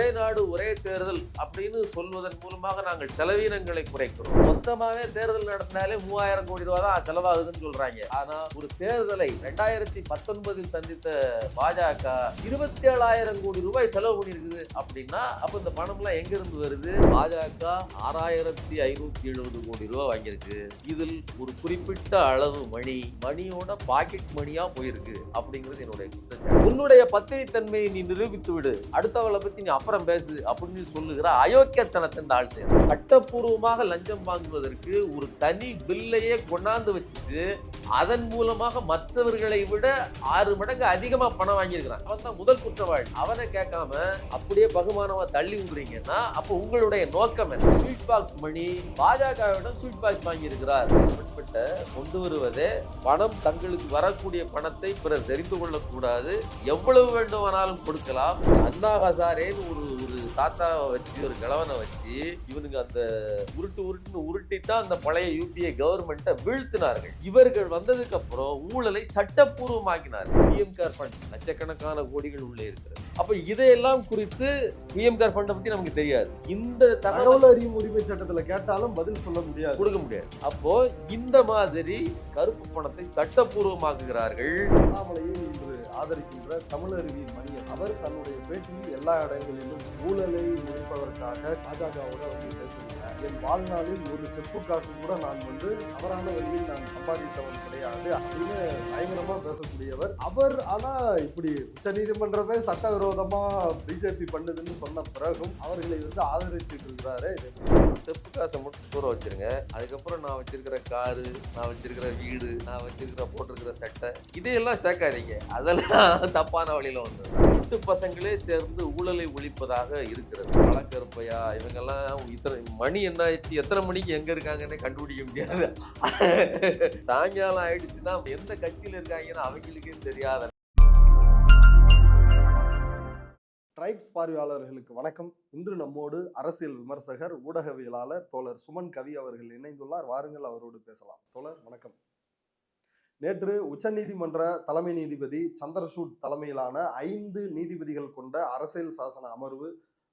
ஒரே நாடு ஒரே தேர்தல் அப்படின்னு சொல்வதன் மூலமாக நாங்கள் செலவீனங்களை குறைக்கிறோம். மொத்தமாவே தேர்தல் நடத்தினாலே 3000 கோடி ரூபாய் தான் செலவாகுதுன்னு சொல்றாங்க. ஆனா ஒரு தேர்தலை 2019 சந்தித்த பாஜக 27,000 கோடி ரூபாய் செலவு பண்ணிருக்குது அப்படின்னா அப்ப இந்த பணம் எல்லாம் எங்க இருந்து வருது? பாஜக 6,570 கோடி ரூபாய் வாங்கியிருக்கு. இதில் ஒரு குறிப்பிட்ட அளவு மணியோட பாக்கெட் மணியா போயிருக்கு அப்படிங்கிறது என்னுடைய குற்றச்சாட்டு. உன்னுடைய பத்திரித்தன்மையை நீ நிரூபித்து விடு, அடுத்தவளை பத்தி நீ அப்புறம் பேசு அப்படின்னு சொல்லுகிற அயோக்கியத்தனத்தை இந்த ஆள் செய்யணும். சட்டப்பூர்வமாக லஞ்சம் வாங்குவதற்கு ஒரு தனி பில்லையே கொண்டாந்து வச்சுட்டு அதன் மூலமாக மற்றவர்களை விட 6 மடங்கு அதிகமா பணம் வாங்கியிருக்கிறான். அவன் தான் முதல் குற்றவாளி. அவனை கேட்காம அப்படியே பகுமானமா தள்ளி விடுறீங்கன்னா அப்போ உங்களுடைய நோக்கம் என்ன? ஸ்வீட் பாக்ஸ் மணி பாஜகவிடம் ஸ்வீட் பாக்ஸ் வாங்கி இருக்கிறார். கொண்டு வருவதே பணம், தங்களுக்கு வரக்கூடிய பணத்தை பிறர் தெரிந்து கொள்ளக்கூடாது, எவ்வளவு வேண்டுமானாலும் கொடுக்கலாம். அண்ணா ஹசாரேன்னு ஒரு தாத்தாவை வச்சு, ஒரு கிழவனை வச்சு இவனுக்கு அந்த உருட்டித்தான் அந்த பழைய யூபிஏ கவர்மெண்ட்டை வீழ்த்தினார்கள். இவர்கள் வந்ததுக்கு அப்புறம் ஊழலை சட்டப்பூர்வமாக்கினார்கள். பிஎம் கேர் ஃபண்ட் லட்சக்கணக்கான கோடிகள் உள்ளே இருக்கிறது. அப்ப இதையெல்லாம் குறித்து பிஎம் கேர் ஃபண்டை பத்தி நமக்கு தெரியாது. இந்த தகவல் அறியும் உரிமை சட்டத்துல கேட்டாலும் பதில் சொல்ல முடியாது, கொடுக்க முடியாது. அப்போ இந்த மாதிரி கருப்பு பணத்தை சட்டப்பூர்வமாக்குகிறார்கள். அண்ணாமலையை இன்று ஆதரிக்கின்ற தமிழறிவியல் மணியன் அவர் தன்னுடைய பேட்டியில் எல்லா இடங்களிலும் ஊழலை ஒழிப்பதற்காக பாஜகவோட சேர்த்துள்ளார். என் வாழ்நாளில் ஒரு செப்பு காசு கூட நான் தவறான வழியில் நான் சம்பாதித்தவன் கிடையாது அப்படின்னு பயங்கரமா பேசக்கூடியவர் அவர். ஆனா இப்படி உச்ச நீதிமன்றமே சட்டவிரோதமா பிஜேபி பண்ணுதுன்னு சொன்ன பிறகும் அவர்களை ஆதரிச்சுட்டு இருக்கிறாரு. செப்பு காசை மட்டும் தூர வச்சிருங்க, அதுக்கப்புறம் நான் வச்சிருக்கிற காரு, நான் வச்சிருக்கிற வீடு, நான் வச்சிருக்கிற போட்டிருக்கிற சட்டை இதையெல்லாம் சேர்க்காதீங்க. அதெல்லாம் தப்பான வழியில வந்து எட்டு பசங்களே சேர்ந்து ஊழலை ஒழிப்பதாக இருக்கிறது. பழக்கருப்பையா இவங்கெல்லாம் மணி என்ன ஆயிடுச்சு, எத்தனை மணிக்கு எங்க இருக்காங்கன்னு கண்டுபிடிக்க முடியாது. சாயங்காலம் ஆயிடுச்சுன்னா எந்த கட்சியில இருக்காங்கன்னு அவங்களுக்கே தெரியாத. ட்ரைப்ஸ் பார்வையாளர்களுக்கு வணக்கம். இன்று நம்மோடு அரசியல் விமர்சகர், ஊடகவியலாளர் தோழர் சுமன் கவி அவர்கள் இணைந்துள்ளார். வாருங்கள், அவரோடு பேசலாம். தோழர் வணக்கம். நேற்று உச்சநீதிமன்ற தலைமை நீதிபதி சந்திரசூட் தலைமையிலான 5 நீதிபதிகள் கொண்ட அரசியல் சாசன அமர்வு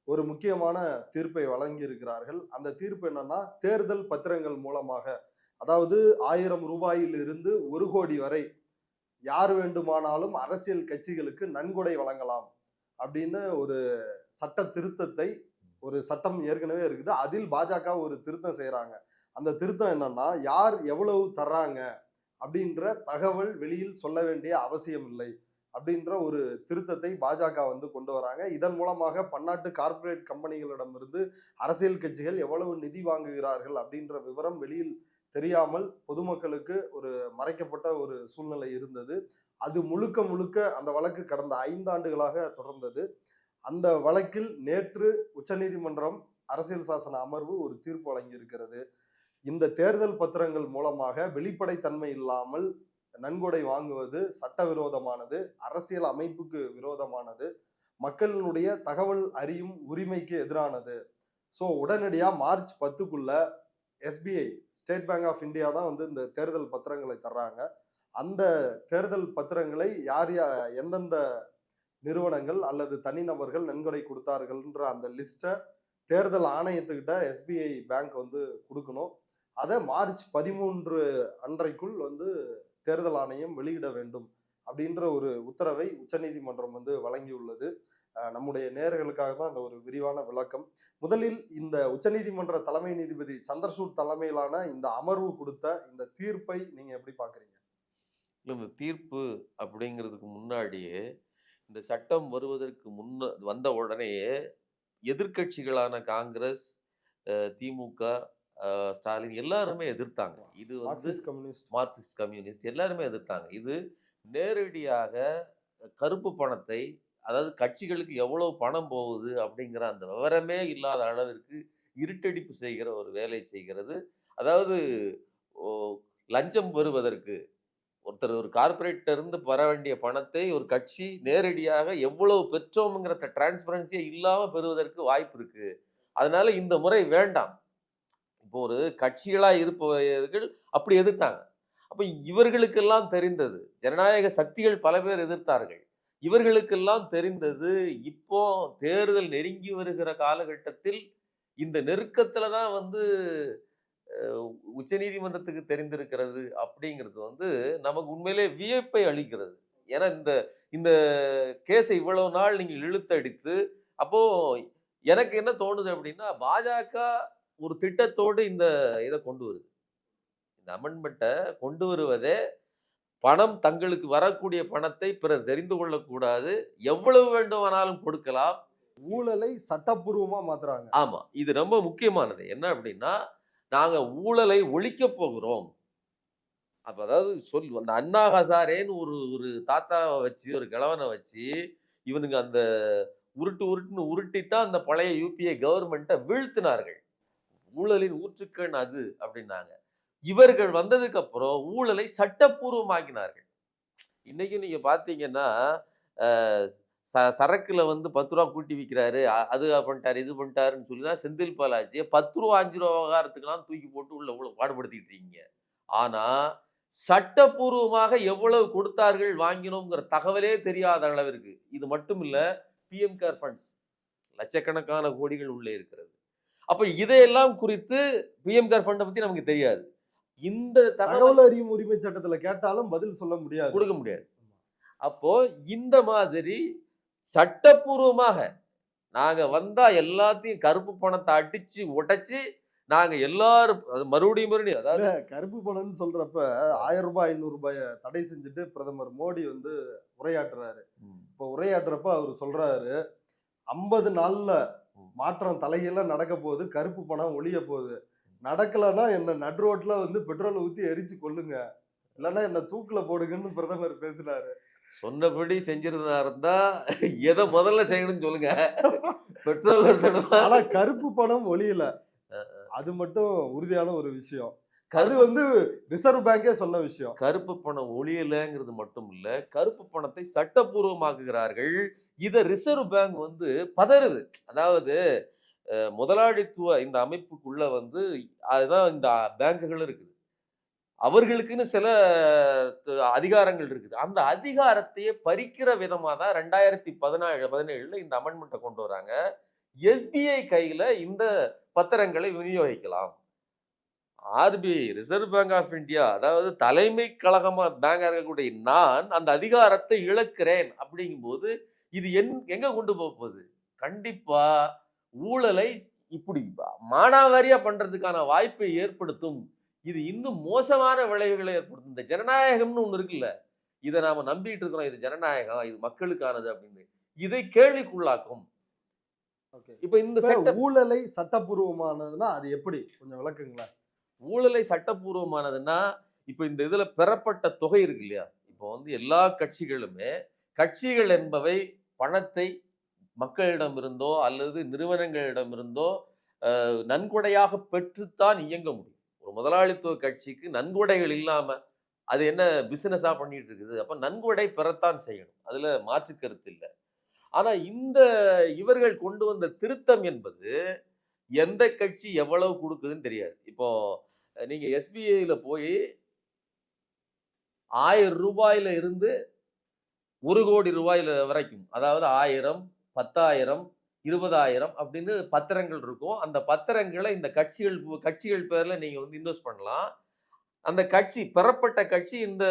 ஒரு முக்கியமான தீர்ப்பை வழங்கி இருக்கிறார்கள். அந்த தீர்ப்பு என்னன்னா, தேர்தல் பத்திரங்கள் மூலமாக, அதாவது 1000 ரூபாயிலிருந்து 1 கோடி வரை யார் வேண்டுமானாலும் அரசியல் கட்சிகளுக்கு நன்கொடை வழங்கலாம் அப்படின்னு ஒரு சட்ட திருத்தத்தை, ஒரு சட்டம் ஏற்கனவே இருக்குது, அதில் பாஜக ஒரு திருத்தம் செய்யறாங்க. அந்த திருத்தம் என்னன்னா, யார் எவ்வளவு தர்றாங்க அப்படின்ற தகவல் வெளியில் சொல்ல வேண்டிய அவசியம் இல்லை அப்படின்ற ஒரு திருத்தத்தை பாஜக கொண்டு வராங்க. இதன் மூலமாக பன்னாட்டு கார்ப்பரேட் கம்பெனிகளிடமிருந்து அரசியல் கட்சிகள் எவ்வளவு நிதி வாங்குகிறார்கள் அப்படின்ற விவரம் வெளியில் தெரியாமல் பொதுமக்களுக்கு ஒரு மறைக்கப்பட்ட ஒரு சூழ்நிலை இருந்தது. அது முழுக்க அந்த வழக்கு கடந்த 5 ஆண்டுகளாக தொடர்ந்தது. அந்த வழக்கில் நேற்று உச்சநீதிமன்றம் அரசியல் சாசன அமர்வு ஒரு தீர்ப்பு வழங்கி இருக்கிறது. இந்த தேர்தல் பத்திரங்கள் மூலமாக வெளிப்படைத்தன்மை இல்லாமல் நன்கொடை வாங்குவது சட்டவிரோதமானது, அரசியல் அமைப்புக்கு விரோதமானது, மக்களினுடைய தகவல் அறியும் உரிமைக்கு எதிரானது. ஸோ உடனடியா மார்ச் 10க்குள்ள SBI, State Bank of India தான் இந்த தேர்தல் பத்திரங்களை தர்றாங்க. அந்த தேர்தல் பத்திரங்களை எந்தெந்த நிறுவனங்கள் அல்லது தனிநபர்கள் நன்கொடை கொடுத்தார்கள்ன்ற அந்த லிஸ்ட்டை தேர்தல் ஆணையத்துக்கிட்ட SBI பேங்க் கொடுக்கணும். அதை மார்ச் 13 அன்றைக்குள் தேர்தல் ஆணையம் வெளியிட வேண்டும் அப்படின்ற ஒரு உத்தரவை உச்சநீதிமன்றம் வழங்கியுள்ளது. நம்முடைய நேயர்களுக்காக தான் அந்த ஒரு விரிவான விளக்கம். முதலில் இந்த உச்சநீதிமன்ற தலைமை நீதிபதி சந்திரசூட் தலைமையிலான இந்த அமர்வு கொடுத்த இந்த தீர்ப்பை நீங்க எப்படி பாக்குறீங்க? இந்த தீர்ப்பு அப்படிங்கிறதுக்கு முன்னாடியே, இந்த சட்டம் வருவதற்கு வந்த உடனேயே எதிர்கட்சிகளான காங்கிரஸ், திமுக, ஸ்டாலின் எல்லாருமே எதிர்த்தாங்க. இது மார்க்சிஸ்ட் கம்யூனிஸ்ட் எல்லாருமே எதிர்த்தாங்க. இது நேரடியாக கருப்பு பணத்தை, அதாவது கட்சிகளுக்கு எவ்வளவு பணம் போகுது அப்படிங்கிற அந்த விவரமே இல்லாத அளவிற்கு இருட்டடிப்பு செய்கிற ஒரு வேலை செய்கிறது. அதாவது லஞ்சம் வருவதற்கு ஒருத்தர் ஒரு கார்பரேட் இருந்து வர வேண்டிய பணத்தை ஒரு கட்சி நேரடியாக எவ்வளவு பெற்றோம்ங்கிற டிரான்ஸ்பரன்சியே இல்லாம பெறுவதற்கு வாய்ப்பு இருக்கு. அதனால இந்த முறை வேண்டாம். இப்போ ஒரு கட்சிகளா இருப்பவர்கள் அப்படி எதிர்த்தாங்க. அப்ப இவர்களுக்கெல்லாம் தெரிந்தது, ஜனநாயக சக்திகள் பல பேர் எதிர்த்தார்கள். இவர்களுக்கெல்லாம் தெரிந்தது. இப்போ தேர்தல் நெருங்கி வருகிற காலகட்டத்தில் இந்த நெருக்கத்துல தான் உச்சநீதிமன்றத்துக்கு தெரிந்திருக்கிறது அப்படிங்கிறது நமக்கு உண்மையிலே வியப்பை அளிக்கிறது. ஏன்னா இந்த இந்த கேஸை இவ்வளவு நாள் நீங்க இழுத்தடித்து, அப்போ எனக்கு என்ன தோணுது அப்படின்னா, பாஜக ஒரு திட்டத்தோடு இத கொண்டு வருது. இந்த அமெண்ட்மென்ட்ட கொண்டு வருவதே, பணம் தங்களுக்கு வரக்கூடிய பணத்தை பிறர் தெரிந்து கொள்ளக்கூடாது. எவ்வளவு வேண்டுமானாலும் கொடுக்கலாம். ஊழலை சட்டப்பூர்வமா மாத்துறாங்க. ஆமா. இது ரொம்ப முக்கியமானது. என்ன அப்படின்னா, நாங்க ஊழலை ஒழிக்கப் போகிறோம். அப்ப அதாவது அந்த அண்ணா ஹசாரேன்னு ஒரு ஒரு தாத்தாவ வச்சு, ஒரு கிழவன வச்சு, இவனுங்க அந்த உருட்டுன்னு உருட்டித்தான் அந்த பழைய யுபிஏ கவர்மெண்ட்ட வீழ்த்தினார்கள். ஊழலின் ஊற்றுக்கண் அது அப்படின்னாங்க. இவர்கள் வந்ததுக்கு அப்புறம் ஊழலை சட்டப்பூர்வமாக்கினார்கள். இன்னைக்கு நீங்க பார்த்தீங்கன்னா, அ சரக்குல ரூ. 10 கூட்டி விக்கிறாரு. அது பண்ணிட்டாரு, இது பண்ணிட்டாருன்னு சொல்லி தான் செந்தில் பாலாஜிய ரூ. 10 ரூ. 5 விவகாரத்துக்கெல்லாம் தூக்கி போட்டு உள்ள பாடுபடுத்திட்டு இருக்கீங்க. ஆனா, சட்டப்பூர்வமாக எவ்வளவு கொடுத்தார்கள், வாங்கினோம்ங்கிற தகவலே தெரியாத அளவிற்கு. இது மட்டும் இல்ல, பிஎம் கேர் ஃபண்ட்ஸ் லட்சக்கணக்கான கோடிகள் உள்ளே இருக்கிறது. அப்ப இதையெல்லாம் குறித்து பிஎம் கேர் ஃபண்ட பத்தி நமக்கு தெரியாது. இந்த தகவல் அறியும் உரிமை சட்டத்துல கேட்டாலும் பதில் சொல்ல முடியாது, கொடுக்க முடியாது. அப்போ இந்த மாதிரி சட்டப்பூர்வமாக நாங்க வந்தா எல்லாத்தையும் கருப்பு பணத்தை அடிச்சு உடைச்சு நாங்க எல்லாரும் மறுபடியும் அதாவது கருப்பு பணம்னு சொல்றப்ப 1000 ரூபாய் 500 ரூபாய தடை செஞ்சுட்டு பிரதமர் மோடி உரையாற்றுறாரு. இப்ப உரையாற்றுறப்ப அவர் சொல்றாரு, 50 நாள்ல மாற்றம் தலைகீழ நடக்க போகுது, கருப்பு பணம் ஒழிய போகுது. நடக்கலன்னா என்ன நடு ரோட்ல பெட்ரோல் ஊத்தி எரிச்சு கொல்லுங்க, இல்லைன்னா என்ன தூக்குல போடுங்கன்னு பிரதமர் பேசினாரு. சொன்னபடி செஞ்சிருந்தா இருந்தா எதை முதல்ல செய்யணும்னு சொல்லுங்க. பெட்ரோல் ஆனா கருப்பு பணம் ஒழியல, அது மட்டும் உறுதியான ஒரு விஷயம். அது ரிசர்வ் பேங்கே சொன்ன விஷயம். கருப்பு பணம் ஒழியலங்கிறது மட்டும் இல்ல, கருப்பு பணத்தை சட்டப்பூர்வமாக்குகிறார்கள். இத ரிசர்வ் பேங்க் பதறுது. அதாவது முதலாளித்துவ இந்த அமைப்புக்குள்ள அதுதான் இந்த பேங்குகள் இருக்குது. அவர்களுக்குன்னு சில அதிகாரங்கள் இருக்குது. அந்த அதிகாரத்தையே பறிக்கிற விதமா தான் 2017 இந்த அமெண்ட்மெண்ட்ட கொண்டு வராங்க. எஸ்பிஐ கையில இந்த பத்திரங்களை விநியோகிக்கலாம். RBI, Reserve Bank of India, அதாவது தலைமை கழகமா பேங்கா இருக்கக்கூடிய நான் அந்த அதிகாரத்தை இழக்கிறேன் அப்படிங்கும்போது இது எங்க கொண்டு போகுது? கண்டிப்பா ஊழலை இப்படி மானாவாரியா பண்றதுக்கான வாய்ப்பை ஏற்படுத்தும். இது இன்னும் மோசமான விளைவுகளை ஏற்படுத்தும். இந்த ஜனநாயகம்னு ஒண்ணு இருக்குல்ல, இதை நாம நம்பிட்டு இருக்கிறோம். இது ஜனநாயகம், இது மக்களுக்கானது அப்படின்னு. இதை கேள்விக்குள்ளாக்கும். இப்ப இந்த ஊழலை சட்டப்பூர்வமானதுன்னா அது எப்படி, கொஞ்சம் விளக்குங்களேன். ஊழலை சட்டப்பூர்வமானதுன்னா, இப்ப இந்த இதுல பெறப்பட்ட தொகை இருக்கு இல்லையா? இப்போ எல்லா கட்சிகளுமே, கட்சிகள் என்பவை பணத்தை மக்களிடம் இருந்தோ அல்லது நிறுவனங்களிடம் இருந்தோ நன்கொடையாக பெற்றுத்தான் இயங்க முடியும். ஒரு முதலாளித்துவ கட்சிக்கு நன்கொடைகள் இல்லாம அது என்ன பிசினஸா பண்ணிட்டு இருக்குது? அப்ப நன்கொடை பெறத்தான் செய்யணும். அதுல மாற்று கருத்து இல்லை. ஆனா இவர்கள் கொண்டு வந்த திருத்தம் என்பது எந்த கட்சி எவ்வளவு கொடுக்குதுன்னு தெரியாது. இப்போ நீங்க எஸ்பிஐல போய் 1000 ரூபாயில இருந்து 1 கோடி ரூபாயில வரைக்கும், அதாவது 1000, 10,000, 20,000 அப்படின்னு பத்திரங்கள் இருக்கும். அந்த பத்திரங்களை இந்த கட்சிகள் பேர்ல நீங்க இன்வெஸ்ட் பண்ணலாம். அந்த பெறப்பட்ட கட்சி இந்த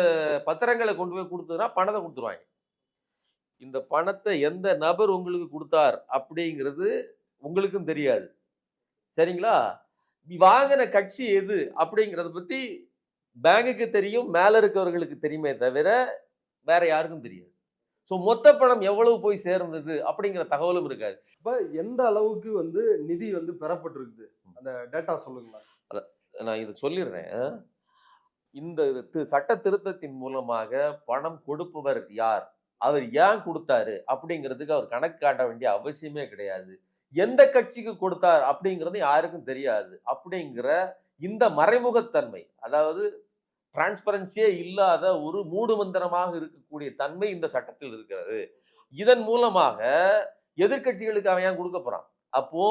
பத்திரங்களை கொண்டு போய் கொடுத்ததுன்னா பணத்தை கொடுத்துருவாங்க. இந்த பணத்தை எந்த நபர் உங்களுக்கு கொடுத்தார் அப்படிங்கிறது உங்களுக்கும் தெரியாது. சரிங்களா? வாங்கின கட்சி எது அப்படிங்கிறத பத்தி பேங்குக்கு தெரியும், மேல இருக்கவர்களுக்கு தெரியுமே தவிர வேற யாருக்கும் தெரியாது. சோ மொத்த பணம் எவ்வளவு போய் சேர்ந்தது அப்படிங்கிற தகவலும் இருக்காது. இப்ப எந்த அளவுக்கு நிதி பெறப்பட்டிருக்குது, அந்த டேட்டா சொல்லுங்களா? நான் இதை சொல்லிடுறேன். இந்த சட்ட திருத்தத்தின் மூலமாக பணம் கொடுப்பவர் யார், அவர் ஏன் கொடுத்தாரு அப்படிங்கிறதுக்கு அவர் கணக்கு காட்ட வேண்டிய அவசியமே கிடையாது. எந்த கட்சிக்கு கொடுத்தார் அப்படிங்கிறது யாருக்கும் தெரியாது. அப்படிங்கிற இந்த மறைமுகத்தன்மை, அதாவது டிரான்ஸ்பரன்சியே இல்லாத ஒரு மூடுமந்திரமாக இருக்கக்கூடிய தன்மை இந்த சட்டத்தில் இருக்கிறது. இதன் மூலமாக எதிர்கட்சிகளுக்கு அவன் ஏன் கொடுக்க போறான்? அப்போ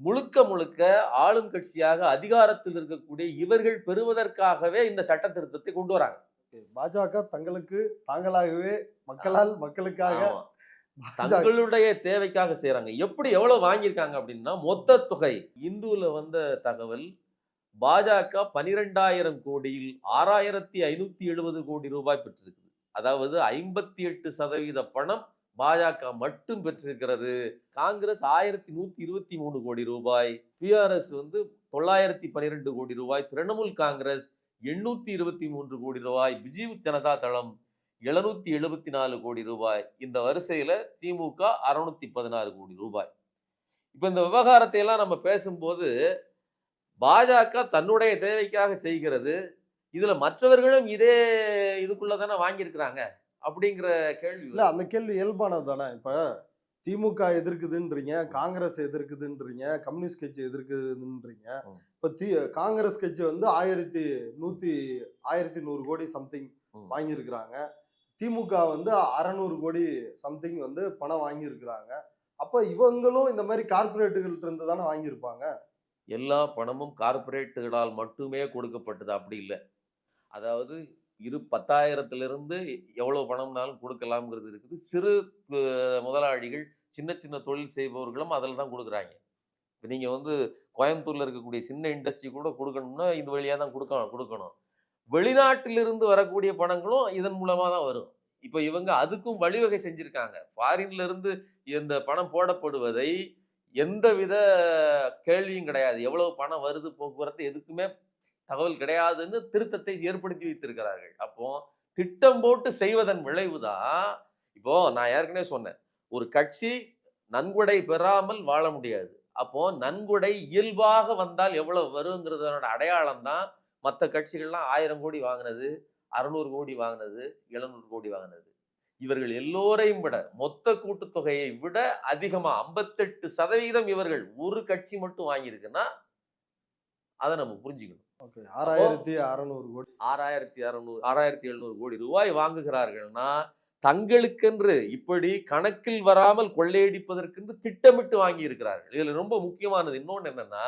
முழுக்க ஆளும் கட்சியாக அதிகாரத்தில் இருக்கக்கூடிய இவர்கள் பெறுவதற்காகவே இந்த சட்ட திருத்தத்தை கொண்டு வராங்க. பாஜக தங்களுக்கு தாங்களாகவே மக்களால் மக்களுக்காக தங்களுடைய தேவைக்காக செய்யறாங்க. எப்படி எவ்வளவு வாங்கியிருக்காங்க அப்படின்னா, மொத்த தொகை இந்துல வந்த தகவல் பாஜக 12,000 கோடியில் 6,570 கோடி ரூபாய் பெற்றிருக்கு. அதாவது 58% பணம் பாஜக மட்டும் பெற்றிருக்கிறது. காங்கிரஸ் 1,123 கோடி ரூபாய், பிஆர்எஸ் 912 கோடி ரூபாய், திரிணாமுல் காங்கிரஸ் 823 கோடி ரூபாய், பிஜு ஜனதா தளம் 774 கோடி ரூபாய். இந்த வரிசையில திமுக 616 கோடி ரூபாய். இப்ப இந்த விவகாரத்தை எல்லாம் நம்ம பேசும்போது பாஜக தன்னுடைய தேவைக்காக செய்கிறது. இதுல மற்றவர்களும் இதே இதுக்குள்ள தானே வாங்கியிருக்கிறாங்க அப்படிங்கிற கேள்வி. இல்ல அந்த கேள்வி இயல்பானது தானே. இப்ப திமுக எதிர்க்குதுன்றீங்க, காங்கிரஸ் எதிர்க்குதுன்றீங்க, கம்யூனிஸ்ட் கட்சி எதிர்க்குதுன்றீங்க. இப்ப காங்கிரஸ் கட்சி 1,100 கோடி சம்திங் வாங்கியிருக்கிறாங்க. திமுக 600 கோடி சம்திங் பணம் வாங்கியிருக்கிறாங்க. அப்ப இவங்களும் இந்த மாதிரி கார்பரேட்டுகள்ட்ட இருந்து தானே வாங்கியிருப்பாங்க. எல்லா பணமும் கார்பரேட்டுகளால் மட்டுமே கொடுக்கப்பட்டது அப்படி இல்லை. அதாவது 10,000 எவ்வளவு பணம்னாலும் கொடுக்கலாம்ங்கிறது இருக்குது. சிறு முதலாளிகள், சின்ன சின்ன தொழில் செய்பவர்களும் அதில் தான் கொடுக்குறாங்க. இப்போ நீங்கள் கோயம்புத்தூர்ல இருக்கக்கூடிய சின்ன இண்டஸ்ட்ரி கூட கொடுக்கணும்னா இந்த வழியாக தான் கொடுக்கணும். வெளிநாட்டிலிருந்து வரக்கூடிய பணங்களும் இதன் மூலமாக தான் வரும். இப்போ இவங்க அதுக்கும் வழிவகை செஞ்சிருக்காங்க. ஃபாரின்ல இருந்து இந்த பணம் போடப்படுவதை எந்தவித கேள்வியும் கிடையாது. எவ்வளவு பணம் வருது, போக்குவரத்து எதுக்குமே தகவல் கிடையாதுன்னு திருத்தத்தை ஏற்படுத்தி வைத்திருக்கிறார்கள். அப்போ திட்டம் போட்டு செய்வதன் விளைவுதான். இப்போ நான் ஏற்கனவே சொன்னேன், ஒரு கட்சி நன்கொடை பெறாமல் வாழ முடியாது. அப்போ நன்கொடை இயல்பாக வந்தால் எவ்வளவு வருங்கிறதோட அடையாளம் தான் மற்ற கட்சிகள்லாம் 1000 கோடி வாங்கினது, 600 கோடி வாங்கினது, 700 கோடி வாங்கினது. இவர்கள் எல்லோரையும் விட, மொத்த கூட்டுத்தொகையை விட அதிகமா 58% இவர்கள் ஒரு கட்சி மட்டும் வாங்கியிருக்குன்னா அதை நம்ம புரிஞ்சுக்கணும். 6,600 கோடி 6,700 கோடி ரூபாய் வாங்குகிறார்கள்னா தங்களுக்கென்று இப்படி கணக்கில் வராமல் கொள்ளையடிப்பதற்கென்று திட்டமிட்டு வாங்கி இருக்கிறார்கள். இதுல ரொம்ப முக்கியமானது இன்னொன்னு என்னன்னா,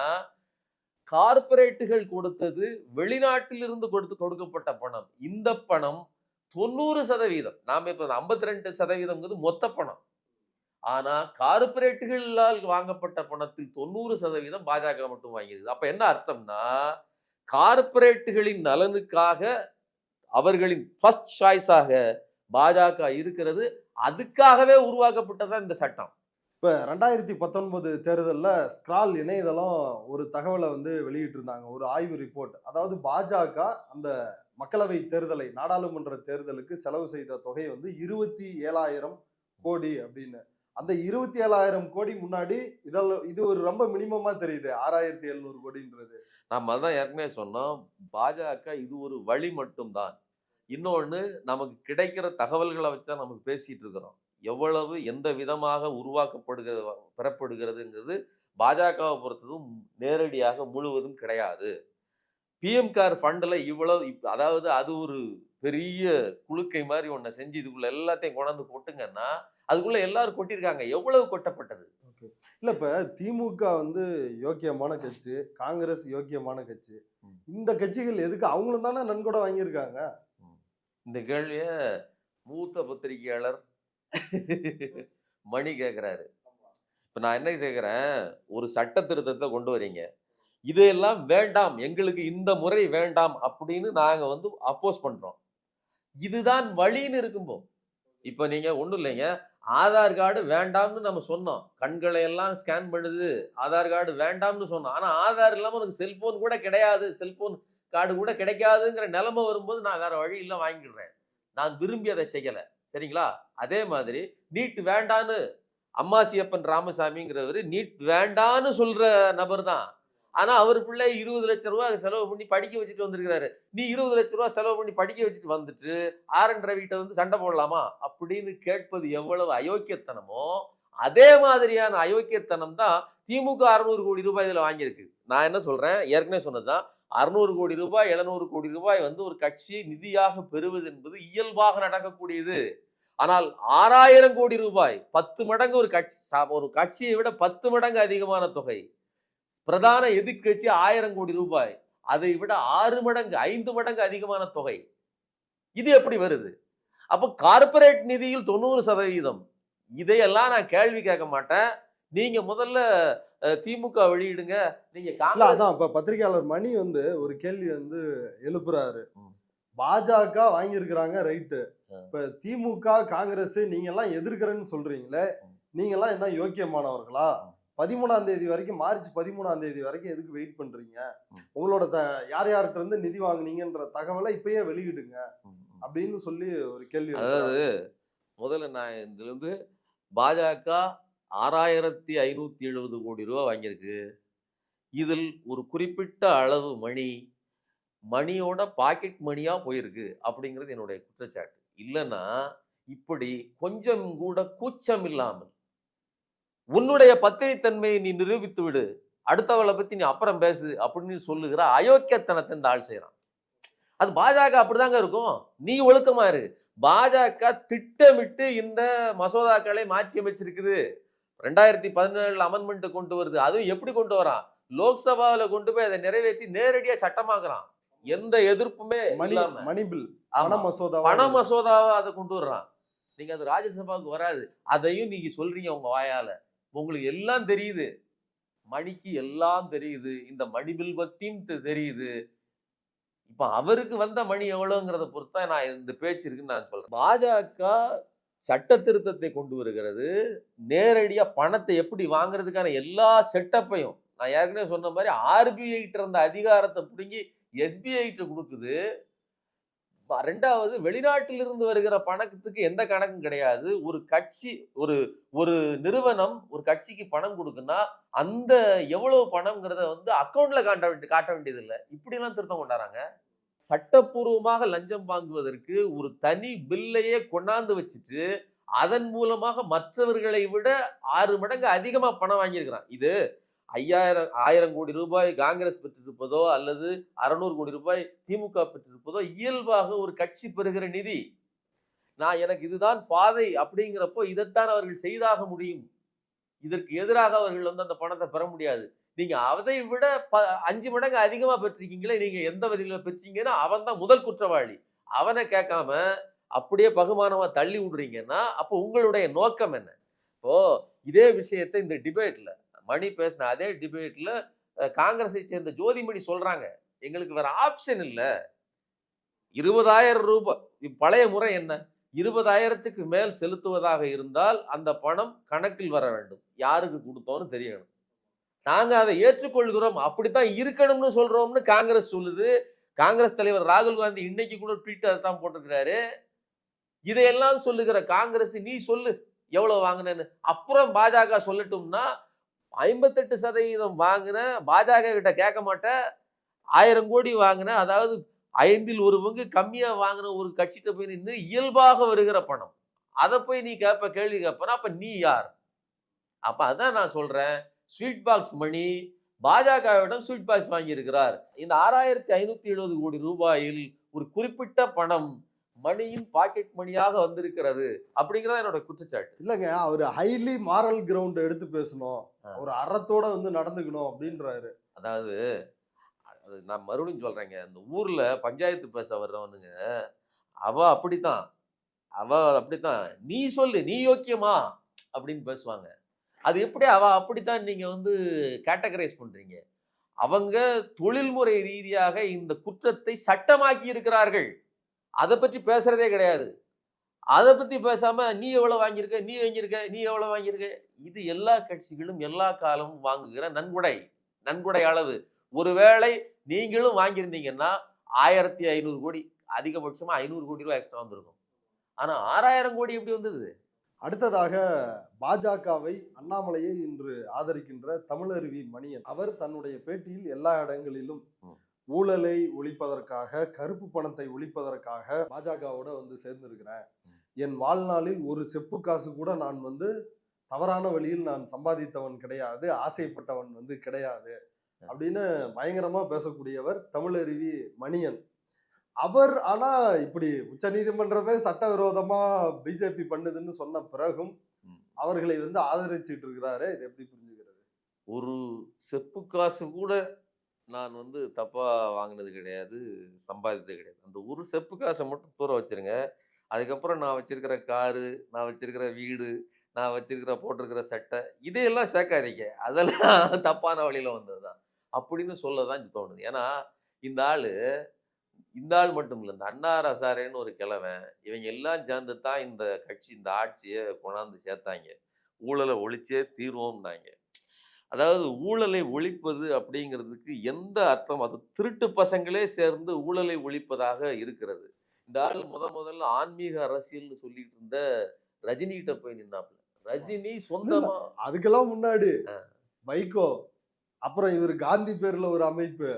கார்பரேட்டுகள் கொடுத்தது வெளிநாட்டிலிருந்து கொடுக்கப்பட்ட பணம். இந்த பணம் 90%. நாம இப்ப 52% மொத்த பணம். ஆனா கார்பரேட்டுகளால் வாங்கப்பட்ட பணத்தில் 90% பாஜக மட்டும் வாங்கியிருக்கு. அப்ப என்ன அர்த்தம்னா, கார்பரேட்டுகளின் நலனுக்காக அவர்களின் ஃபர்ஸ்ட் சாய்ஸாக பாஜக இருக்கிறது. அதுக்காகவே உருவாக்கப்பட்டதான் இந்த சட்டம். இப்ப 2019 தேர்தலில் ஸ்கிரால் இணையதளம் ஒரு தகவலை வெளியிட்டு இருந்தாங்க, ஒரு ஆய்வு ரிப்போர்ட். அதாவது பாஜக அந்த மக்களவை தேர்தலை, நாடாளுமன்ற தேர்தலுக்கு செலவு செய்த தொகை 27,000 கோடி அப்படின்னு. அந்த 27,000 கோடி முன்னாடி இது ஒரு ரொம்ப மினிமமா தெரியுது 6,700 கோடின்றது. நம்ம அதான் ஏற்கனவே சொன்னோம், பாஜக இது ஒரு வழி மட்டும்தான். இன்னொன்னு, நமக்கு கிடைக்கிற தகவல்களை வச்சா நமக்கு பேசிட்டு இருக்கிறோம். எவ்வளவு எந்த விதமாக பெறப்படுகிறதுங்கிறது பாஜகவை பொறுத்ததும் நேரடியாக முழுவதும் கிடையாது. பிஎம் கேர் ஃபண்டில் இவ்வளவு, அதாவது அது ஒரு பெரிய குழுக்கை மாதிரி ஒன்றை செஞ்சு இதுக்குள்ள எல்லாத்தையும் கொண்டாந்து கொட்டுங்கன்னா அதுக்குள்ள எல்லாரும் கொட்டிருக்காங்க. எவ்வளவு கொட்டப்பட்டது? இல்ல இப்ப திமுக யோக்கியமான கட்சி, காங்கிரஸ் யோக்கியமான கட்சி. இந்த கட்சிகள் எதுக்கு அவங்களும் தானே நன்கொடை வாங்கியிருக்காங்க? இந்த கேள்விய மூத்த பத்திரிகையாளர் மணி கேட்கிறாரு. இப்ப நான் என்ன கேட்கிறேன், ஒரு சட்ட திருத்தத்தை கொண்டு வரீங்க, இதெல்லாம் வேண்டாம், எங்களுக்கு இந்த முறை வேண்டாம் அப்படின்னு நாங்க அப்போஸ் பண்றோம். இதுதான் வழின்னு இருக்கும்போ, இப்ப நீங்க ஒண்ணும் இல்லைங்க, ஆதார் கார்டு வேண்டாம்னு நம்ம சொன்னோம், கண்களை எல்லாம் ஸ்கேன் பண்ணுது, ஆதார் கார்டு வேண்டாம்னு சொன்னோம். ஆனா ஆதார் இல்லாம உனக்கு செல்போன் கூட கிடையாது, செல்போன் கார்டு கூட கிடைக்காதுங்கிற நிலைமை வரும்போது நான் வேற வழி இல்லை வாங்கிடுறேன். நான் விரும்பி அதை செய்யல, சரிங்களா? அதே மாதிரி நீட் வேண்டான்னு அம்மாசியப்பன் ராமசாமிங்கிறவர் நீட் வேண்டான்னு சொல்ற நபர் தான். ஆனா அவர் பிள்ளை 20 லட்சம் ரூபாய் செலவு பண்ணி படிக்க வச்சுட்டு வந்திருக்கிறாரு. நீ 20 லட்சம் ரூபாய் செலவு பண்ணி படிக்க வச்சுட்டு வந்துட்டு ஆர்.என். ரவிட்ட சண்டை போடலாமா அப்படின்னு கேட்பது எவ்வளவு அயோக்கியத்தனமோ, அதே மாதிரியான அயோக்கியத்தனம் தான் திமுக 600 கோடி ரூபாய் இதுல வாங்கியிருக்கு. நான் என்ன சொல்றேன், ஏற்கனவே சொன்னதுதான், 600 கோடி ரூபாய் 700 கோடி ரூபாய் ஒரு கட்சி நிதியாக பெறுவது என்பது இயல்பாக நடக்கக்கூடியது. ஆனால் 6,000 கோடி ரூபாய் 10 மடங்கு ஒரு கட்சியை விட 10 மடங்கு அதிகமான தொகை. பிரதான எதிர்க்கட்சி 1000 கோடி ரூபாய், அதை விட 6 மடங்கு 5 மடங்கு அதிகமான தொகை. இது எப்படி வருது? அப்ப கார்ப்பரேட் நிதியில் 90%. இதையெல்லாம் நான் கேள்வி கேட்க மாட்டேன். நீங்க முதல்ல திமுக வெளியிடுங்க. நீங்க இல்ல காங்கிரஸ் அதான் இப்ப பத்திரிகையாளர் மணி வந்து ஒரு கேள்வி வந்து எழுப்புறாரு. ம். பாஜக வாங்கியிருக்கிறாங்க ரைட்டு. ஆ. இப்ப திமுக, காங்கிரஸ் நீங்க எல்லாம் எதிர்க்கிறேன்னு சொல்றீங்களே, ம். நீங்க எல்லாம் என்ன யோக்கியமானவர்களா? ம். 13ஆம் தேதி வரைக்கும் மார்ச் 13ஆம் தேதி வரைக்கும் எதுக்கு வெயிட் பண்றீங்க? ம். உங்களோட யார் யார்கிட்ட இருந்து நிதி வாங்குனீங்கன்ற தகவலை இப்பயே வெளியிடுங்க ம். அப்படின்னு சொல்லி ஒரு கேள்வி அதாவது எழுப்புறாரு. முதல்ல நான் இதுல இருந்து பாஜக 6570 கோடி ரூபாய் வாங்கியிருக்கு. இதில் ஒரு குறிப்பிட்ட அளவு மணியோட பாக்கெட் மணியா போயிருக்கு அப்படிங்கிறது என்னுடைய குற்றச்சாட்டு. இல்லன்னா இப்படி கொஞ்சம் கூட கூச்சம் இல்லாமல் உன்னுடைய பத்தினித்தன்மையை நீ நிரூபித்து விடு, அடுத்தவளை பத்தி நீ அப்புறம் பேசு அப்படின்னு சொல்லுகிற அயோக்கியத்தனத்தை இந்த ஆள் செய்யறான். அது பாஜக அப்படிதாங்க இருக்கும். நீ ஒழுக்கமா இரு. பாஜக திட்டமிட்டு இந்த மசோதாக்களை மாற்றி அமைச்சிருக்குது. 2017 அமெண்ட்மெண்ட் கொண்டு வருது. அதுவும் எப்படி கொண்டு வரான்? லோக்சபாவில கொண்டு போய் அதை நிறைவேற்றி நேரடியா சட்டமாக்குறான். எந்த எதிர்ப்புமே இல்லாம. மணி பில் ஆமா. பண மசோதா பண மசோதாவை அதை கொண்டு வர்றான். நீங்க அது ராஜ்யசபாவுக்கு வராது. அதையும் நீங்க சொல்றீங்க உங்க வாயால. உங்களுக்கு எல்லாம் தெரியுது. மணிக்கு எல்லாம் தெரியுது. இந்த மணி பில் பத்தின்ட்டு தெரியுது. இப்ப அவருக்கு வந்த மணி எவ்வளவுங்கிறத பொறுத்து தான் நான் இந்த பேச்சு இருக்குன்னு நான் சொல்றேன். பாஜக சட்ட திருத்தத்தை கொண்டு வருகிறது. நேரடியா பணத்தை எப்படி வாங்குறதுக்கான எல்லா செட்டப்பையும் நான் ஏற்கனவே சொன்ன மாதிரி ஆர்பிஐ கிட்ட இருந்த அதிகாரத்தை பிடுங்கி எஸ்பிஐ கிட்ட கொடுக்குது. 2வது வெளிநாட்டிலிருந்து வருகிற பணத்துக்கு எந்த கணக்கும் கிடையாது. ஒரு கட்சி ஒரு ஒரு நிறுவனம் ஒரு கட்சிக்கு பணம் கொடுக்குன்னா அந்த எவ்வளவு பணம்ங்கிறத வந்து அக்கவுண்ட்ல காட்ட வேண்டியது இல்ல. இப்படி எல்லாம் திருத்தம் கொண்டாடுறாங்க. சட்டப்பூர்வமாக லஞ்சம் வாங்குவதற்கு ஒரு தனி பில்லையே கொண்டாந்து வச்சுட்டு அதன் மூலமாக மற்றவர்களை விட 6 மடங்கு அதிகமா பணம் வாங்கியிருக்கிறான். இது 1000 கோடி ரூபாய் காங்கிரஸ் பெற்றிருப்பதோ அல்லது 600 கோடி ரூபாய் திமுக பெற்றிருப்பதோ இயல்பாக ஒரு கட்சி பெறுகிற நிதி. எனக்கு இதுதான் பாதை அப்படிங்கிறப்போ இதைத்தான் அவர்கள் செய்தாக முடியும். இதற்கு எதிராக அவர்கள் வந்து அந்த பணத்தை பெற முடியாது. நீங்க அதை விட 5 மடங்கு அதிகமா பெற்றிருக்கீங்களே, நீங்க எந்த வகையில பெற்றீங்கன்னா அவன் தான் முதல் குற்றவாளி. அவனை கேட்காம அப்படியே பகுமானமா தள்ளி விடுறீங்கன்னா அப்போ உங்களுடைய நோக்கம் என்ன? இப்போ இதே விஷயத்தை இந்த டிபேட்ல மணி பேசின அதே டிபேட்ல காங்கிரஸை சேர்ந்த ஜோதிமணி சொல்றாங்க, எங்களுக்கு வேற ஆப்ஷன் இல்ல. 20,000 ரூபாய் பழைய முறை என்ன? 20,000க்கு மேல் செலுத்துவதாக இருந்தால் அந்த பணம் கணக்கில் வர வேண்டும். யாருக்கு கொடுத்தோம்னு தெரியணும். நாங்க அதை ஏற்றுக்கொள்கிறோம், அப்படித்தான் இருக்கணும்னு சொல்றோம்னு காங்கிரஸ் சொல்லுது. காங்கிரஸ் தலைவர் ராகுல் காந்தி இன்னைக்கு கூட ட்வீட் அதான் போட்டிருக்கிறாரு. இதையெல்லாம் சொல்லுகிற காங்கிரஸ் நீ சொல்லு எவ்வளவு வாங்கினேன்னு. அப்புறம் பாஜக சொல்லட்டும்னா 58% வாங்கின பாஜக கிட்ட கேட்க மாட்டேன். 1000 கோடி வாங்கின, அதாவது 5ல் 1 பங்கு கம்மியா வாங்கின ஒரு கட்சிகிட்ட போய் நின்று இயல்பாக வருகிற பணம் அதை போய் நீ கேள்வி கேட்பனா அப்ப நீ யார்? அப்ப அதான் நான் சொல்றேன், ஸ்வீட் பாக்ஸ் மணி பாஜகவிடம் ஸ்வீட் பாக்ஸ் வாங்கி இருக்கிறார். இந்த 6570 கோடி ரூபாயில் ஒரு குறிப்பிட்ட பணம் மணியின் பாக்கெட் மணியாக வந்திருக்கிறது அப்படிங்கிறத என்னோட குற்றச்சாட்டு. இல்லங்க அவர் ஹைலி மாரல் கிரவுண்ட் எடுத்து பேசணும், ஒரு அறத்தோட வந்து நடந்துக்கணும் அப்படின்றாரு. அதாவது நான் மறுபடியும் சொல்றேங்க, இந்த ஊர்ல பஞ்சாயத்து பேச வர்றவனுங்க அவ அப்படித்தான் நீ சொல்லு நீ யோக்கியமா அப்படின்னு பேசுவாங்க. அது எப்படி அவ அப்படித்தான் நீங்க வந்து கேட்டகரைஸ் பண்றீங்க? அவங்க தொழில்முறை ரீதியாக இந்த குற்றத்தை சட்டமாக்கி இருக்கிறார்கள். அதை பற்றி பேசுறதே கிடையாது. அதை பத்தி பேசாம நீ எவ்வளவு வாங்கியிருக்க, நீ எவ்வளவு வாங்கியிருக்க, இது எல்லா கட்சிகளும் எல்லா காலமும் வாங்குகிற நன்கொடை அளவு. ஒருவேளை நீங்களும் வாங்கியிருந்தீங்கன்னா 1500 கோடி, அதிகபட்சமா 500 கோடி ரூபாய் எக்ஸ்ட்ரா வந்திருக்கும். ஆனா 6000 கோடி எப்படி வந்தது? அடுத்ததாக பாஜகவை அண்ணாமலையை இன்று ஆதரிக்கின்ற தமிழருவி மணியன் அவர் தன்னுடைய பேட்டியில் எல்லா இடங்களிலும் ஊழலை ஒழிப்பதற்காக, கருப்பு பணத்தை ஒழிப்பதற்காக பாஜகவோட வந்து சேர்ந்திருக்கிறேன். என் வாழ்நாளில் ஒரு செப்பு காசு கூட நான் வந்து தவறான வழியில் நான் சம்பாதித்தவன் கிடையாது, ஆசைப்பட்டவன் வந்து கிடையாது அப்படின்னு பயங்கரமா பேசக்கூடியவர் தமிழருவி மணியன். அவர் ஆனா இப்படி உச்ச நீதிமன்றமே சட்டவிரோதமா பிஜேபி பண்ணுதுன்னு சொன்ன பிறகும் அவர்களை வந்து ஆதரிச்சுட்டு இருக்கிறாரு. இது எப்படி புரிஞ்சுக்கிறது? ஒரு செப்பு காசு கூட நான் வந்து தப்பா வாங்கினது கிடையாது, சம்பாதித்தது கிடையாது. அந்த ஒரு செப்பு காசை மட்டும் தூர வச்சிருங்க. அதுக்கப்புறம் நான் வச்சிருக்கிற காரு, நான் வச்சிருக்கிற வீடு, நான் வச்சிருக்கிற போட்டிருக்கிற சட்டை, இதையெல்லாம் சேர்க்காதீங்க. அதெல்லாம் தப்பான வழியில வந்தது தான். அப்படின்னு சொல்ல தான் தோணுது. ஏன்னா, இந்த ஆளு இந்த ஆள் மட்டும் இல்ல. இந்த அண்ணா ஹசாரேன்னு ஒரு கிழவன், இவங்க எல்லாம் சேர்ந்து தான் இந்த கட்சி, இந்த ஆட்சிய கொண்டாந்து சேர்த்தாய்ங்க. ஊழல ஒழிச்சே தீர்வோம்னாய்ங்க. அதாவது ஊழலை ஒழிப்பது அப்படிங்கிறதுக்கு எந்த அர்த்தம்? அது திருட்டு பசங்களே சேர்ந்து ஊழலை ஒழிப்பதாக இருக்கிறது. இந்த ஆள் முதல்ல ஆன்மீக அரசியல்னு சொல்லிட்டு இருந்த ரஜினி கிட்ட போய் நின்னாப்ல. ரஜினி இல்ல, இல்ல. சொந்தமா அதுக்கெல்லாம் முன்னாடி அ வைகோ, அப்புறம் இவர் காந்தி பேர்ல ஒரு அமைப்பு,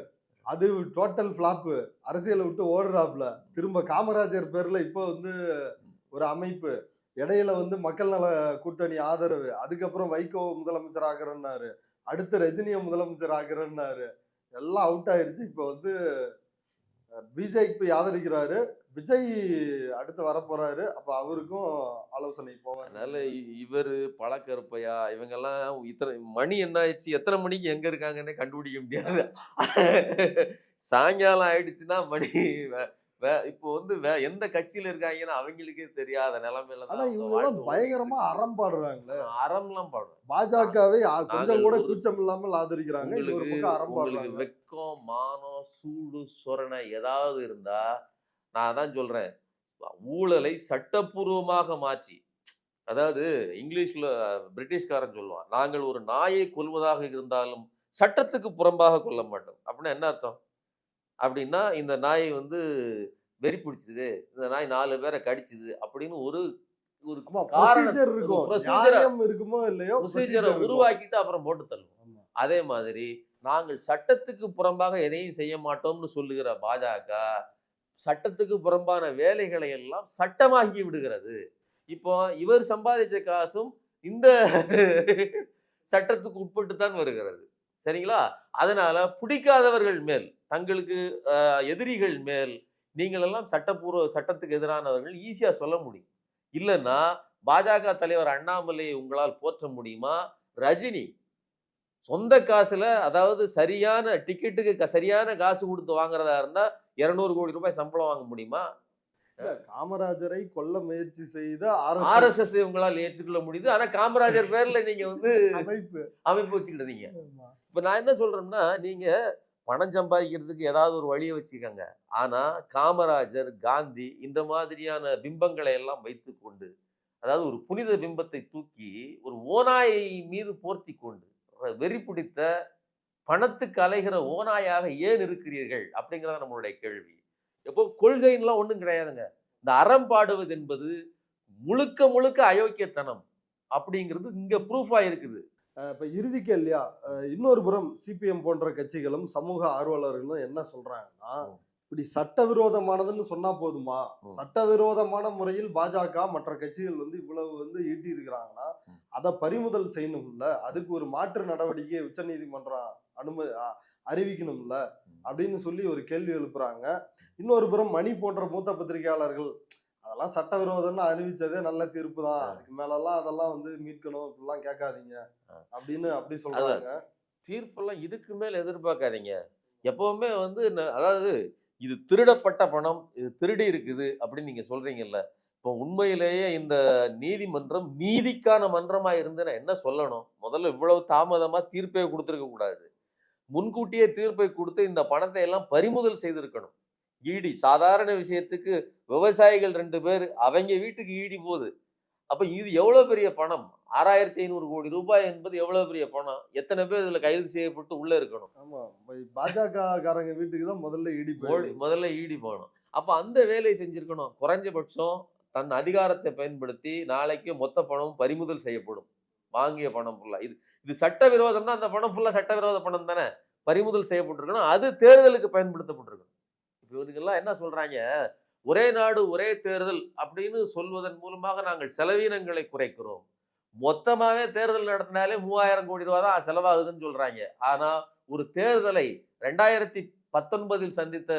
அது டோட்டல் ஃபிளாப், அரசியலை விட்டு ஓடுறாப்ல. திரும்ப காமராஜர் பேர்ல இப்போ வந்து ஒரு அமைப்பு, இடையில வந்து மக்கள் நல கூட்டணி ஆதரவு, அதுக்கப்புறம் வைகோ முதலமைச்சர் ஆகிறேன்னாரு, அடுத்து ரஜினியை முதலமைச்சர் ஆகிறேன்னாரு, எல்லாம் அவுட் ஆயிருச்சு. இப்போ வந்து பிஜேபி ஆதரிக்கிறாரு, விஜய் அடுத்து வரப்போறாரு. அப்ப அவருக்கும் ஆலோசனை போவார். அதனால இவரு, பழக்கருப்பையா இவங்கெல்லாம் இத்தனை மணி என்ன ஆயிடுச்சு, எத்தனை மணிக்கு எங்க இருக்காங்கன்னே கண்டுபிடிக்க முடியாது. சாயங்காலம் ஆயிடுச்சுன்னா மணி இப்போ வந்து எந்த கட்சியில இருக்காங்கன்னு அவங்களுக்கே தெரியாத நிலைமையில ஆனா தான் அவங்க இவங்க வாழ்க்கை எல்லாம் ஓடிட்டு பயங்கரமா இருக்கு. அறம் பாடுறாங்களே. அறம்லாம் பாடுறோம். பாஜகவை கொஞ்சம் நாங்கள் கூட ஒரு கூச்சம் இல்லாமல் ஆதரிக்கிறாங்க. இன்னொரு உங்களுக்கு பக்கம் அறம் உங்களுக்கு பாடுறாங்க. வெட்கம், மானம், சூடு, சொரணை ஏதாவது இருந்தா நான் அதான் சொல்றேன். ஊழலை சட்டப்பூர்வமாக மாற்றி, அதாவது இங்கிலீஷ்ல பிரிட்டிஷ்காரன் சொல்லுவான். நாங்கள் ஒரு நாயை கொல்வதாக இருந்தாலும் சட்டத்துக்கு புறம்பாக கொல்ல மாட்டோம். அப்படின்னா என்ன அர்த்தம்? அப்படின்னா இந்த நாயை வந்து வெறி பிடிச்சது, இந்த நாய் 4 பேர கடிச்சது அப்படின்னு ஒரு ஒரு ஆமா, காரணம், ப்ரொசீஜர் ஒரு இருக்கும். ப்ரொசீஜர நியாயம் இருக்குமோ இல்லையோ ப்ரொசீஜர ப்ரொசீஜர் இருக்கும். உருவாக்கிட்டு அப்புறம் போட்டு தள்ளுவோம். ஆமா. அதே மாதிரி நாங்கள் சட்டத்துக்கு புறம்பாக எதையும் செய்ய மாட்டோம்னு சொல்லுகிற பாஜக, சட்டத்துக்கு புறம்பான வேலைகளை எல்லாம் சட்டமாக்கி விடுகிறது. இப்போ இவர் சம்பாதிச்ச காசும் இந்த சட்டத்துக்கு உட்பட்டு தான் வருகிறது. சரிங்களா? அதனால பிடிக்காதவர்கள் மேல், தங்களுக்கு எதிரிகள் மேல் நீங்கள் எல்லாம் சட்டத்துக்கு எதிரானவர்கள் ஈஸியா சொல்ல முடியும். இல்லன்னா பாஜக தலைவர் அண்ணாமலையை உங்களால் போற்ற முடியுமா? ரஜினி சொந்த காசுல, அதாவது சரியான டிக்கெட்டுக்கு சரியான காசு குடுத்து வாங்குறதா இருந்தா ரூ. 200,00,00,000 சம்பளம் வாங்க முடியுமா? இல்ல, காமராஜரை கொல்ல முயற்சி செய்த RSS ஆர்எஸ்எஸ் உங்களால் ஏற்றுக்கொள்ள முடியுது. ஆனா காமராஜர் பேர்ல நீங்க வந்து அமைப்பு. அமைப்பு வச்சுக்கிட்டீங்க. ஆமா. இப்ப நான் என்ன சொல்றேன்னா, நீங்க பணம் சம்பாதிக்கிறதுக்கு ஏதாவது ஒரு வழிய வச்சுக்கங்க. ஆனா காமராஜர், காந்தி இந்த மாதிரியான பிம்பங்களை எல்லாம் வைத்துக்கொண்டு, அதாவது ஒரு புனித பிம்பத்தை தூக்கி ஒரு ஓநாயை மீது போர்த்திக் கொண்டு, வெறி பிடித்த பணத்துக்கு அலைகிற ஓநாயாக ஏன் இருக்கிறீர்கள்? அப்படிங்கிறது நம்மளுடைய கேள்வி. இப்போ கொள்கைன்னுலாம் ஒண்ணும் கிடையாதுங்க. இந்த அறம் பாடுவது என்பது முழுக்க முழுக்க அயோக்கியத்தனம் அப்படிங்கிறது இங்க ப்ரூஃப் ஆயிருக்குது. இப்ப இறுதி கேள்வியா, இன்னொரு புறம் சிபிஎம் போன்ற கட்சிகளும் சமூக ஆர்வலர்களும் என்ன சொல்றாங்கன்னா, ம். இப்படி சட்டவிரோதமானதுன்னு சொன்னா போதுமா? ம். சட்டவிரோதமான முறையில் பாஜக மற்ற கட்சிகள் வந்து இவ்வளவு வந்து ஈட்டி இருக்கிறாங்கன்னா, ம். அத பறிமுதல் செய்யணும்ல. அதுக்கு ஒரு மாற்று நடவடிக்கையை உச்சநீதிமன்றம் அறிவிக்கணும்ல அப்படின்னு சொல்லி ஒரு கேள்வி எழுப்புறாங்க. இன்னொரு புறம் மணி போன்ற மூத்த பத்திரிகையாளர்கள், அதெல்லாம் சட்டவிரோதம்னு அறிவிச்சதே நல்ல தீர்ப்பு தான், அதுக்கு மேலலாம் அதெல்லாம் வந்து மீட்கணும் இப்படிலாம் கேட்காதீங்க அப்படின்னு அப்படி சொல்றாங்க. தீர்ப்பெல்லாம் இதுக்கு மேல எதிர்பார்க்காதீங்க. எப்பவுமே வந்து அதாவது இது திருடப்பட்ட பணம், இது திருடி இருக்குது அப்படின்னு நீங்க சொல்றீங்கல்ல. இப்போ உண்மையிலேயே இந்த நீதிமன்றம் நீதிக்கான மன்றமா இருந்து நான் என்ன சொல்லணும்? முதல்ல இவ்வளவு தாமதமா தீர்ப்பே குடுத்திருக்க கூடாது. முன்கூட்டியே தீர்ப்பை குடுத்து இந்த பணத்தை எல்லாம் பறிமுதல் செய்திருக்கணும். ஈடி சாதாரண விஷயத்துக்கு விவசாயிகள் 2 பேரு அவங்க வீட்டுக்கு ஈடி போகுது. அப்ப இது எவ்வளவு பெரிய பணம்? 6,500 கோடி என்பது எவ்வளவு பெரிய பணம்? எத்தனை பேர் இதுல கைது செய்யப்பட்டு உள்ள இருக்கணும்? ஆமா, பாஜக காரங்க வீட்டுக்கு தான் முதல்ல இடி போயிடுது. முதல்ல ஈடி போகணும். அப்ப அந்த வேலையை செஞ்சிருக்கணும். குறைஞ்சபட்சம் தன் அதிகாரத்தை பயன்படுத்தி நாளைக்கு மொத்த பணமும் பறிமுதல் செய்யப்படும். வாங்கிய பணம் ஃபுல்லா. இது இது சட்டவிரோதம்னா அந்த பணம் ஃபுல்லா சட்டவிரோத பணம் தானே. பறிமுதல் செய்யப்பட்டிருக்கணும். அது தேர்தலுக்கு பயன்படுத்தப்பட்டிருக்கணும். இப்ப இவனுங்கெல்லாம் என்ன சொல்றாங்க? ஒரே நாடு ஒரே தேர்தல் அப்படின்னு சொல்வதன் மூலமாக நாங்கள் செலவீனங்களை குறைக்கிறோம். மொத்தமாவே தேர்தல் நடத்தினாலே 3000 கோடி ரூபாய் தான் செலவாகுதுன்னு சொல்றாங்க. ஆனா ஒரு தேர்தலை 2019 சந்தித்த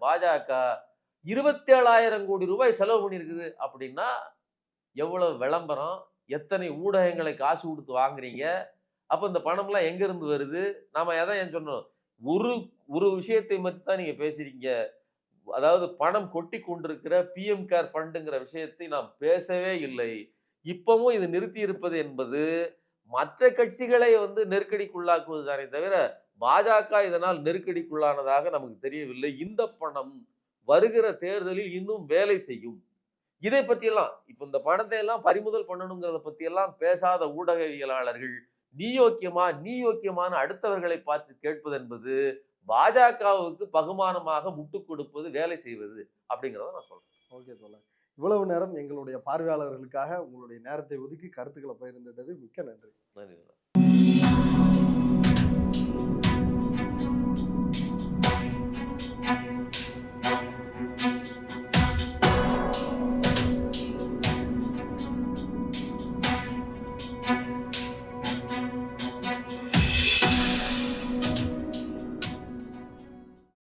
பாஜக 27,000 கோடி ரூபாய் செலவு பண்ணியிருக்குது அப்படின்னா எவ்வளவு விளம்பரம், எத்தனை ஊடகங்களை காசு கொடுத்து வாங்குறீங்க? அப்ப இந்த பணம்லாம் எங்க இருந்து வருது? நாம அதான் ஏன் சொன்னோம். ஒரு ஒரு விஷயத்தை மட்டும் தான் நீங்க பேசுறீங்க. அதாவது பணம் கொட்டி கொண்டிருக்கிற பிஎம் கேர் ஃபண்டுங்கிற விஷயத்தை நாம் பேசவே இல்லை. இப்பவும் இது நிறுத்தி இருப்பது என்பது மற்ற கட்சிகளை நெருக்கடிக்குள்ளாக்குவது தானே தவிர பாஜக இதனால் நெருக்கடிக்குள்ளானதாக நமக்கு தெரியவில்லை. இந்த பணம் வருகிற தேர்தலில் இன்னும் வேலை செய்யும். இதை பற்றியெல்லாம் இப்ப இந்த பணத்தை எல்லாம் பறிமுதல் பண்ணணுங்கிறத பற்றியெல்லாம் பேசாத ஊடகவியலாளர்கள் நீ யோக்கியமான அடுத்தவர்களை பார்த்து கேட்பது என்பது பாஜகவுக்கு பகுமானமாக முட்டுக் கொடுப்பது, வேலை செய்வது அப்படிங்கிறத நான் சொல்றேன். ஓகே தோழர், இவ்வளவு நேரம் எங்களுடைய பார்வையாளர்களுக்காக உங்களுடைய நேரத்தை ஒதுக்கி கருத்துக்களை பகிர்ந்துட்டது மிக்க நன்றி. நன்றி.